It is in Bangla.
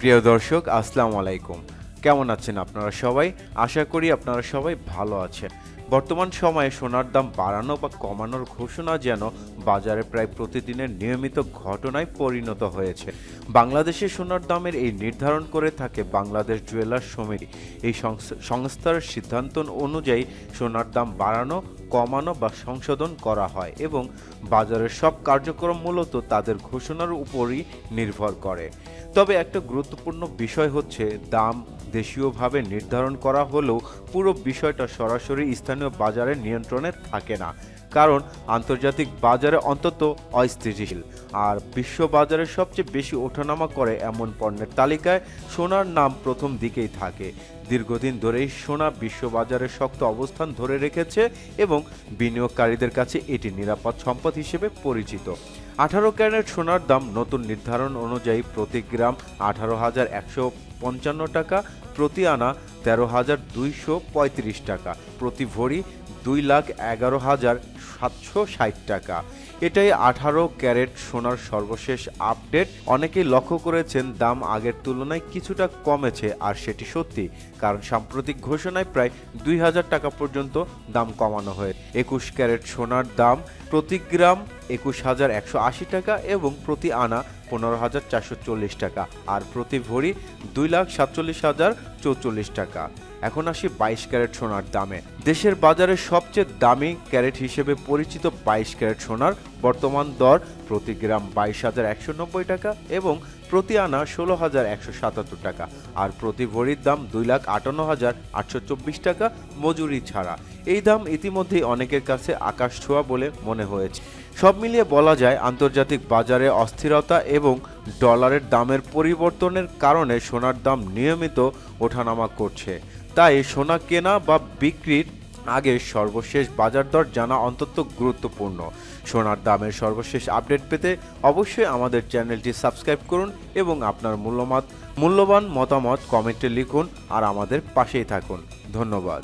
প্রিয় দর্শক, আসসালামু আলাইকুম। কেমন আছেন আপনারা সবাই? আশা করি আপনারা সবাই ভালো আছেন। বর্তমান সময়ে সোনার দাম বাড়ানো বা কমানোর ঘোষণা যেন বাজারে প্রায় প্রতিদিনের নিয়মিত ঘটনায় পরিণত হয়েছে। বাংলাদেশে সোনার দামের এই নির্ধারণ করে থাকে বাংলাদেশ জুয়েলার্স সমিতি। এই সংস্থার সিদ্ধান্ত অনুযায়ী সোনার দাম বাড়ানো, কমানো বা সংশোধন করা হয় এবং বাজারের সব কার্যক্রম মূলত তাদের ঘোষণার উপরই নির্ভর করে। তবে একটা গুরুত্বপূর্ণ বিষয় হচ্ছে, দাম দেশীয়ভাবে নির্ধারণ করা হলেও পুরো বিষয়টা সরাসরি স্থানীয় বাজারের নিয়ন্ত্রণে থাকে না, কারণ আন্তর্জাতিক বাজারে অন্তত অস্থিতিশীল। আর বিশ্ব বাজারে সবচেয়ে বেশি ওঠানামা করে এমন পণ্যের তালিকায় সোনার নাম প্রথম দিকেই থাকে। দীর্ঘদিন ধরেই সোনা বিশ্ববাজারে শক্ত অবস্থান ধরে রেখেছে এবং বিনিয়োগকারীদের কাছে এটি নিরাপদ সম্পদ হিসেবে পরিচিত। 18 ক্যারেট সোনার দাম নতুন নির্ধারণ অনুযায়ী প্রতি গ্রাম 18,155 টাকা, প্রতি আনা 13,235 টাকা, প্রতি ভরি 2,11,760 টাকা। এটাই 18 ক্যারেট সোনার সর্বশেষ আপডেট। অনেকেই লক্ষ্য করেছেন দাম আগের তুলনায় কিছুটা কমেছে, আর সেটি সত্যি, কারণ সাম্প্রতিক ঘোষণায় প্রায় 2,000 টাকা পর্যন্ত দাম কমানো হয়। 21 ক্যারেট সোনার দাম প্রতি গ্রাম 21,180 টাকা এবং প্রতি আনা 15,440 টাকা, আর প্রতি ভরি 2,47,044 টাকা। এখন আসি 22 ক্যারেট সোনার দামে। দেশের বাজারে সবচেয়ে দামি ক্যারেট হিসেবে পরিচিত 22 ক্যারেট সোনার বর্তমান দর প্রতি গ্রাম 22,190 টাকা এবং প্রতি আনা 16,177 টাকা, আর প্রতি ভরির দাম 2,58,824 টাকা মজুরি ছাড়া। এই দাম ইতিমধ্যেই অনেকের কাছে আকাশ ছোঁয়া বলে মনে হয়েছে। সব মিলিয়ে বলা যায়, আন্তর্জাতিক বাজারে অস্থিরতা এবং ডলারের দামের পরিবর্তনের কারণে সোনার দাম নিয়মিত ওঠানামা করছে। তাই সোনা কেনা বা বিক্রির আগে সর্বশেষ বাজার দর জানা অত্যন্ত গুরুত্বপূর্ণ। সোনার দামের সর্বশেষ আপডেট পেতে অবশ্যই আমাদের চ্যানেলটি সাবস্ক্রাইব করুন এবং আপনার মূল্যবান মতামত কমেন্টে লিখুন আর আমাদের পাশেই থাকুন। ধন্যবাদ।